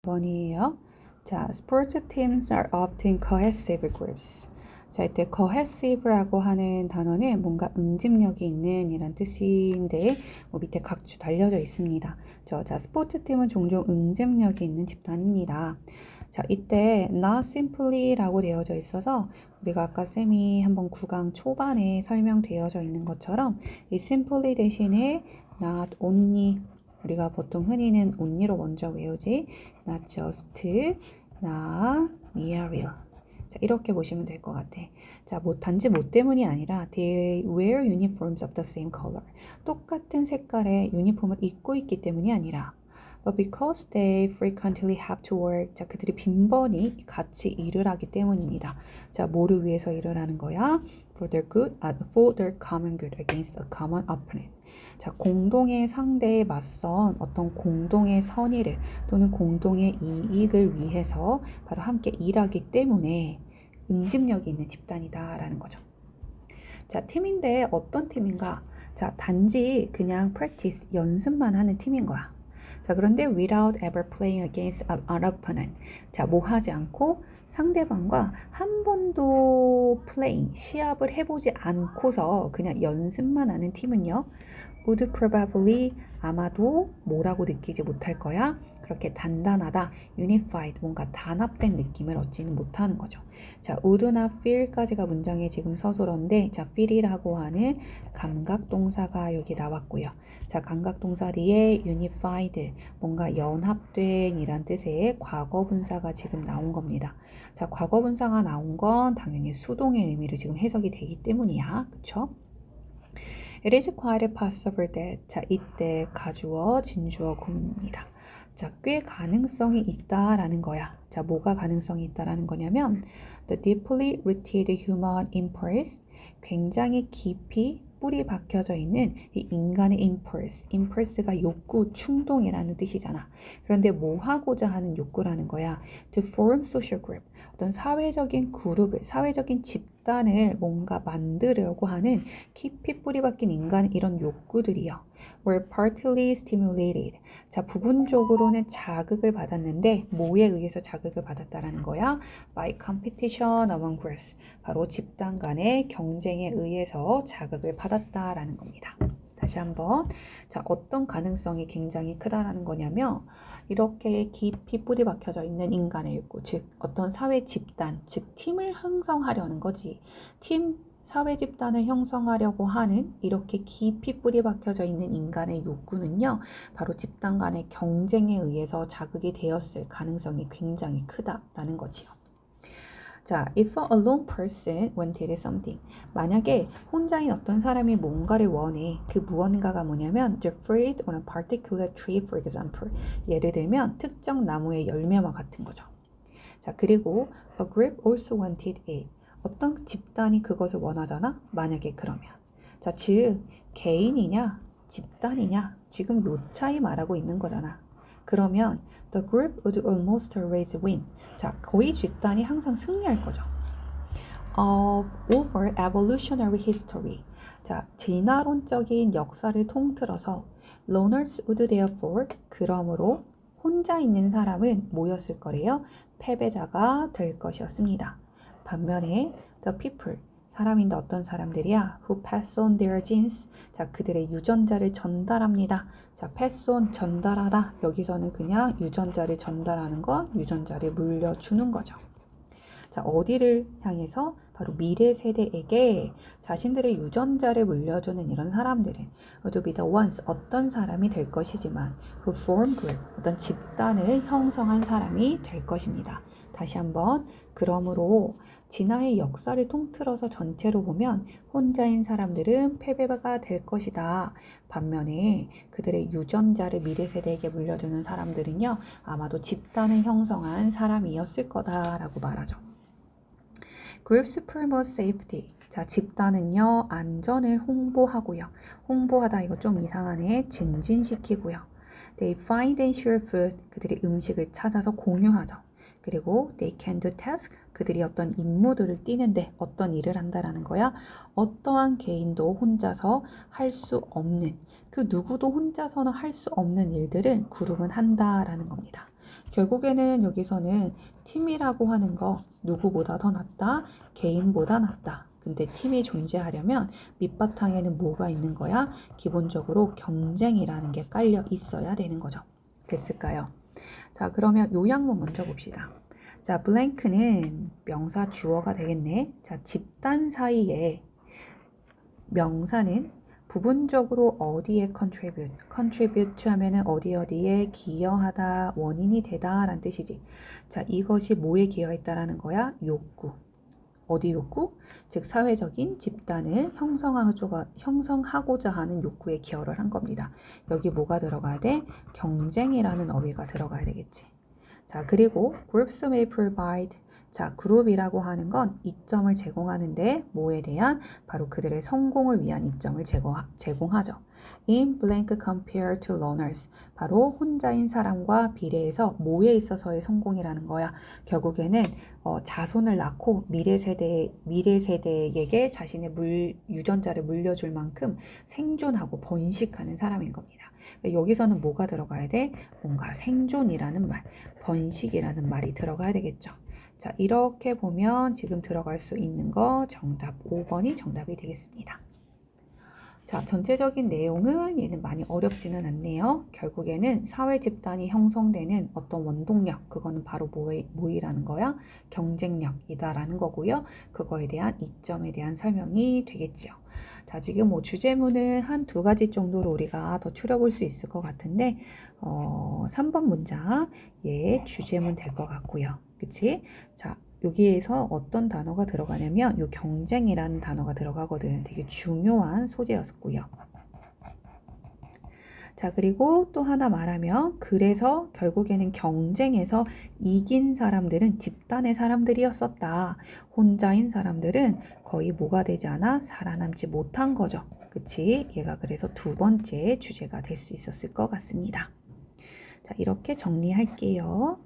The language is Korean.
번이에요. 자, sports teams are often cohesive groups. 자, 이때 cohesive라고 하는 단어는 뭔가 응집력이 있는 이란 뜻인데 밑에 각주 달려져 있습니다. 자, 스포츠 팀은 종종 응집력이 있는 집단입니다. 자, 이때 not simply라고 되어져 있어서 우리가 아까 쌤이 한번 9강 초반에 설명되어져 있는 것처럼 이 simply 대신에 not only 우리가 보통 흔히는 only로 먼저 외우지 not just, not merely. 자, 이렇게 보시면 될 것 같아. 자, 단지 뭐 때문이 아니라 they wear uniforms of the same color. 똑같은 색깔의 유니폼을 입고 있기 때문이 아니라 but because they frequently have to work. 자, 그들이 빈번히 같이 일을 하기 때문입니다. 자, 뭐를 위해서 일을 하는 거야? For their good, for their common good against a common opponent. 자, 공동의 상대에 맞선 어떤 공동의 선의를 또는 공동의 이익을 위해서 바로 함께 일하기 때문에 응집력이 있는 집단이다라는 거죠. 자, 팀인데 어떤 팀인가? 자, 단지 그냥 practice, 연습만 하는 팀인 거야. 자, 그런데 without ever playing against an opponent. 자, 뭐 하지 않고 상대방과 한 번도 playing, 시합을 해보지 않고서 그냥 연습만 하는 팀은요. would probably, 아마도 뭐라고 느끼지 못할 거야. 그렇게 단단하다, unified, 뭔가 단합된 느낌을 얻지는 못하는 거죠. 자, would나 feel까지가 문장에 지금 서술어인데, 자, feel이라고 하는 감각동사가 여기 나왔고요. 자, 감각동사 뒤에 unified, 뭔가 연합된 이란 뜻의 과거분사가 지금 나온 겁니다. 자, 과거분사가 나온 건 당연히 수동의 의미로 지금 해석이 되기 때문이야. 그쵸? It is quite possible that. 자, 이때 가주어, 진주어 구문입니다. 자, 꽤 가능성이 있다라는 거야. 자, 뭐가 가능성이 있다라는 거냐면 the deeply rooted human impulse, 굉장히 깊이 뿌리 박혀져 있는 이 인간의 impulse가 욕구, 충동이라는 뜻이잖아. 그런데 뭐 하고자 하는 욕구라는 거야? To form social group, 어떤 사회적인 그룹을, 사회적인 집단을 뭔가 만들려고 하는 깊이 뿌리 박힌 인간의 이런 욕구들이요. were partly stimulated. 자, 부분적으로는 자극을 받았는데 뭐에 의해서 자극을 받았다라는 거야? By competition among groups. 바로 집단 간의 경쟁에 의해서 자극을 받았다라는 겁니다. 다시 한번. 자, 어떤 가능성이 굉장히 크다라는 거냐면 이렇게 깊이 뿌리 박혀져 있는 인간의 욕구, 즉 어떤 사회 집단, 즉 팀을 형성하려는 거지. 사회 집단을 형성하려고 하는 이렇게 깊이 뿌리 박혀져 있는 인간의 욕구는요, 바로 집단 간의 경쟁에 의해서 자극이 되었을 가능성이 굉장히 크다라는 거지요. 자, if a lone person wanted something. 만약에 혼자인 어떤 사람이 뭔가를 원해. 그 무언가가 뭐냐면 the fruit on a particular tree, for example. 예를 들면 특정 나무의 열매와 같은 거죠. 자, 그리고 a group also wanted it. 어떤 집단이 그것을 원하잖아? 만약에 그러면. 자, 즉 개인이냐 집단이냐 지금 요 차이 말하고 있는 거잖아. 그러면 the group would almost always win. 자, 거의 집단이 항상 승리할 거죠. Over evolutionary history. 자, 진화론적인 역사를 통틀어서 loners would therefore, 그러므로 혼자 있는 사람은 뭐였을 거래요? 패배자가 될 것이었습니다. 반면에 the people, 사람인데 어떤 사람들이야? Who pass on their genes. 자, 그들의 유전자를 전달합니다. 자, pass on, 전달하다. 여기서는 그냥 유전자를 전달하는 것, 유전자를 물려주는 거죠. 자, 어디를 향해서? 바로 미래 세대에게 자신들의 유전자를 물려주는 이런 사람들은 would be the ones, 어떤 사람이 될 것이지만 who form group, 어떤 집단을 형성한 사람이 될 것입니다. 다시 한번, 그러므로 진화의 역사를 통틀어서 전체로 보면 혼자인 사람들은 패배가 될 것이다. 반면에 그들의 유전자를 미래 세대에게 물려주는 사람들은요, 아마도 집단을 형성한 사람이었을 거다라고 말하죠. Groups promote safety. 자, 집단은요, 안전을 홍보하고요. 홍보하다 이거 좀 이상하네. 증진시키고요. They find and share food. 그들이 음식을 찾아서 공유하죠. 그리고 they can do task. 그들이 어떤 임무들을 띠는데 어떤 일을 한다라는 거야. 어떠한 개인도 혼자서 할 수 없는, 그 누구도 혼자서는 할 수 없는 일들을 그룹은 한다라는 겁니다. 결국에는 여기서는 팀이라고 하는 거 누구보다 더 낫다, 개인보다 낫다. 근데 팀이 존재하려면 밑바탕에는 뭐가 있는 거야? 기본적으로 경쟁이라는 게 깔려 있어야 되는 거죠. 됐을까요? 자, 그러면 요약문 먼저 봅시다. 자, 블랭크는 명사 주어가 되겠네. 자, 집단 사이에 명사는 부분적으로 어디에 contribute 하면은 어디에 기여하다, 원인이 되다 라는 뜻이지. 자, 이것이 뭐에 기여했다라는 거야? 욕구. 어디 욕구? 즉 사회적인 집단을 형성하고자 하는 욕구에 기여를 한 겁니다. 여기 뭐가 들어가야 돼? 경쟁이라는 어휘가 들어가야 되겠지. 자, 그리고 groups may provide. 자, 그룹이라고 하는 건 이점을 제공하는데 뭐에 대한? 바로 그들의 성공을 위한 이점을 제공하죠. In blank compared to loners. 바로 혼자인 사람과 비례해서 뭐에 있어서의 성공이라는 거야. 결국에는 자손을 낳고 미래 세대에게 자신의 유전자를 물려줄 만큼 생존하고 번식하는 사람인 겁니다. 여기서는 뭐가 들어가야 돼? 뭔가 생존이라는 말, 번식이라는 말이 들어가야 되겠죠. 자, 이렇게 보면 지금 들어갈 수 있는 거 정답 5번이 정답이 되겠습니다. 자, 전체적인 내용은 얘는 많이 어렵지는 않네요. 결국에는 사회 집단이 형성되는 어떤 원동력, 그거는 바로 뭐이라는 거야? 경쟁력이다라는 거고요. 그거에 대한 이점에 대한 설명이 되겠지요. 자, 지금 뭐 주제문은 한 두 가지 정도로 우리가 더 추려볼 수 있을 것 같은데 3번 문장 주제문 될 것 같고요. 그치? 자, 여기에서 어떤 단어가 들어가냐면 요 경쟁이라는 단어가 들어가거든. 되게 중요한 소재였고요. 자, 그리고 또 하나 말하면 그래서 결국에는 경쟁에서 이긴 사람들은 집단의 사람들이었었다. 혼자인 사람들은 거의 뭐가 되지 않아? 살아남지 못한 거죠. 그치? 얘가 그래서 두 번째 주제가 될 수 있었을 것 같습니다. 자, 이렇게 정리할게요.